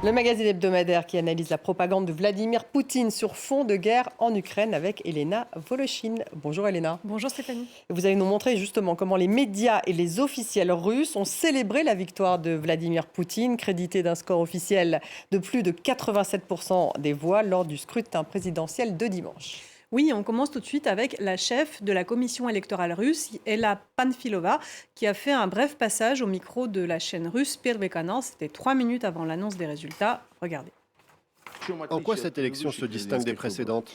Le magazine hebdomadaire qui analyse la propagande de Vladimir Poutine sur fond de guerre en Ukraine avec Elena Voloshin. Bonjour Elena. Bonjour Stéphanie. Vous allez nous montrer justement comment les médias et les officiels russes ont célébré la victoire de Vladimir Poutine, crédité d'un score officiel de plus de 87% des voix lors du scrutin présidentiel de dimanche. Oui, on commence tout de suite avec la chef de la commission électorale russe, Ella Panfilova, qui a fait un bref passage au micro de la chaîne russe Первый канал. C'était 3 minutes avant l'annonce des résultats. Regardez. En quoi cette élection se distingue des précédentes?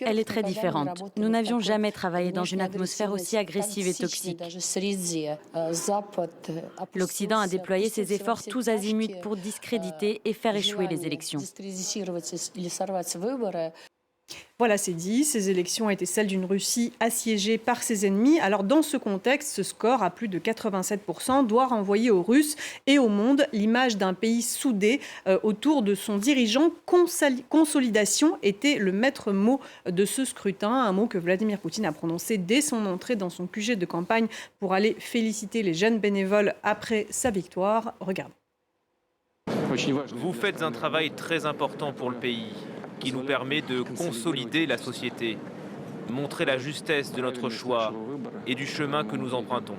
Elle est très différente. Nous n'avions jamais travaillé dans une atmosphère aussi agressive et toxique. L'Occident a déployé ses efforts tous azimuts pour discréditer et faire échouer les élections. Voilà, c'est dit. Ces élections étaient celles d'une Russie assiégée par ses ennemis. Alors, dans ce contexte, ce score à plus de 87% doit renvoyer aux Russes et au monde l'image d'un pays soudé autour de son dirigeant. Consolidation était le maître mot de ce scrutin, un mot que Vladimir Poutine a prononcé dès son entrée dans son QG de campagne pour aller féliciter les jeunes bénévoles après sa victoire. Regardez. Vous faites un travail très important pour le pays, qui nous permet de consolider la société, montrer la justesse de notre choix et du chemin que nous empruntons.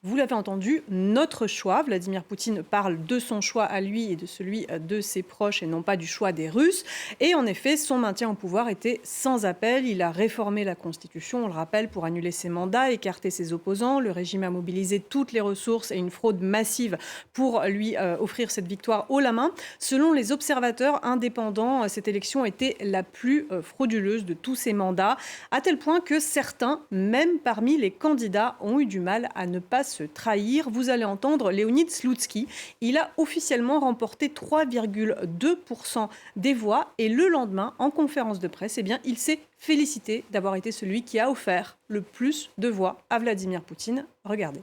Vous l'avez entendu, notre choix. Vladimir Poutine parle de son choix à lui et de celui de ses proches et non pas du choix des Russes. Et en effet, son maintien au pouvoir était sans appel. Il a réformé la Constitution, on le rappelle, pour annuler ses mandats, écarter ses opposants. Le régime a mobilisé toutes les ressources et une fraude massive pour lui offrir cette victoire haut la main. Selon les observateurs indépendants, cette élection était la plus frauduleuse de tous ses mandats, à tel point que certains, même parmi les candidats, ont eu du mal à ne pas se trahir. Vous allez entendre Leonid Slutsky. Il a officiellement remporté 3,2% des voix et le lendemain, en conférence de presse, il s'est félicité d'avoir été celui qui a offert le plus de voix à Vladimir Poutine. Regardez.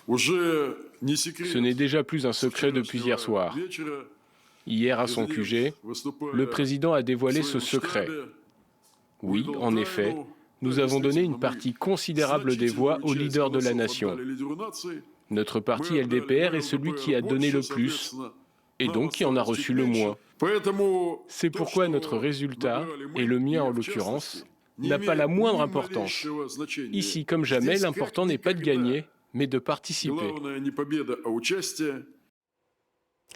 Ce n'est déjà plus un secret depuis hier soir. Hier, à son QG, le président a dévoilé ce secret. Oui, en effet, nous avons donné une partie considérable des voix au leader de la nation. Notre parti LDPR est celui qui a donné le plus et donc qui en a reçu le moins. C'est pourquoi notre résultat, et le mien en l'occurrence, n'a pas la moindre importance. Ici, comme jamais, l'important n'est pas de gagner, mais de participer.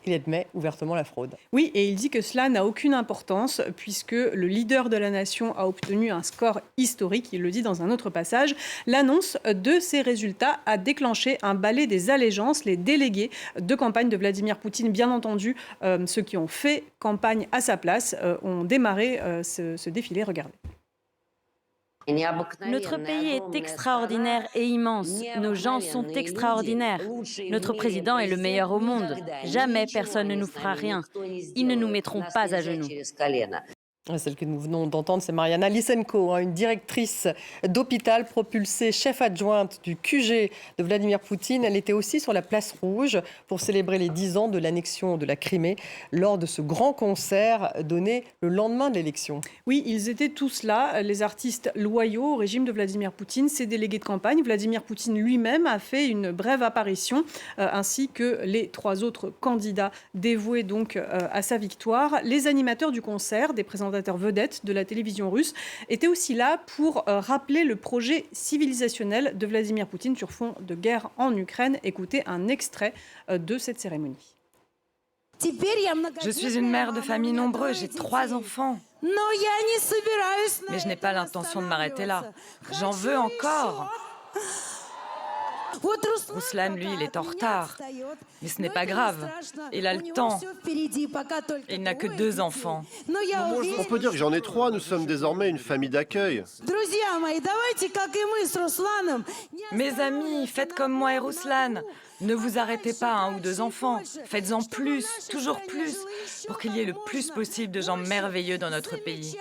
Il admet ouvertement la fraude. Oui, et il dit que cela n'a aucune importance puisque le leader de la nation a obtenu un score historique, il le dit dans un autre passage. L'annonce de ces résultats a déclenché un balai des allégeances. Les délégués de campagne de Vladimir Poutine, bien entendu, ceux qui ont fait campagne à sa place, ont démarré ce défilé. Regardez. Notre pays est extraordinaire et immense. Nos gens sont extraordinaires. Notre président est le meilleur au monde. Jamais personne ne nous fera rien. Ils ne nous mettront pas à genoux. Celle que nous venons d'entendre, c'est Mariana Lysenko, une directrice d'hôpital propulsée, chef adjointe du QG de Vladimir Poutine. Elle était aussi sur la place rouge pour célébrer les 10 ans de l'annexion de la Crimée lors de ce grand concert donné le lendemain de l'élection. Oui, ils étaient tous là, les artistes loyaux au régime de Vladimir Poutine, ses délégués de campagne. Vladimir Poutine lui-même a fait une brève apparition, ainsi que les 3 autres candidats dévoués donc à sa victoire. Les animateurs du concert, des présentateurs vedettes de la télévision russe, étaient aussi là pour rappeler le projet civilisationnel de Vladimir Poutine sur fond de guerre en Ukraine. Écoutez un extrait de cette cérémonie. Je suis une mère de famille nombreuse, j'ai 3 enfants. Mais je n'ai pas l'intention de m'arrêter là. J'en veux encore. Ruslan, lui, il est en retard. Mais ce n'est pas grave. Il a le temps. Il n'a que 2 enfants. On peut dire que j'en ai 3, nous sommes désormais une famille d'accueil. Mes amis, faites comme moi et Ruslan. Ne vous arrêtez pas à 1 ou 2 enfants. Faites-en plus, toujours plus, pour qu'il y ait le plus possible de gens merveilleux dans notre pays.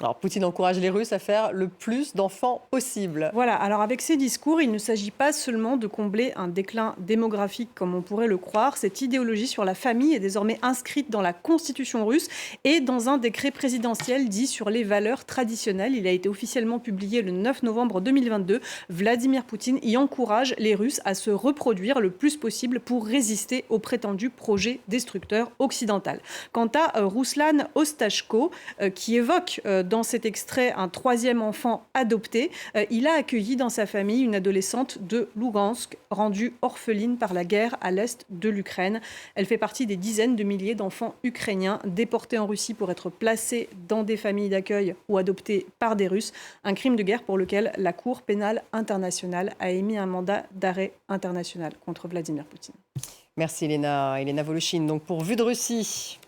Alors, Poutine encourage les Russes à faire le plus d'enfants possible. Voilà, alors avec ces discours, il ne s'agit pas seulement de combler un déclin démographique comme on pourrait le croire. Cette idéologie sur la famille est désormais inscrite dans la constitution russe et dans un décret présidentiel dit sur les valeurs traditionnelles. Il a été officiellement publié le 9 novembre 2022. Vladimir Poutine y encourage les Russes à se reproduire le plus possible pour résister au prétendu projet destructeur occidental. Quant à Ruslan Ostashko, qui évoque dans cet extrait un troisième enfant adopté, il a accueilli dans sa famille une adolescente de Lougansk, rendue orpheline par la guerre à l'est de l'Ukraine. Elle fait partie des dizaines de milliers d'enfants ukrainiens déportés en Russie pour être placés dans des familles d'accueil ou adoptés par des Russes. Un crime de guerre pour lequel la Cour pénale internationale a émis un mandat d'arrêt international contre Vladimir Poutine. Merci Elena Voloshin. Donc pour Vue de Russie.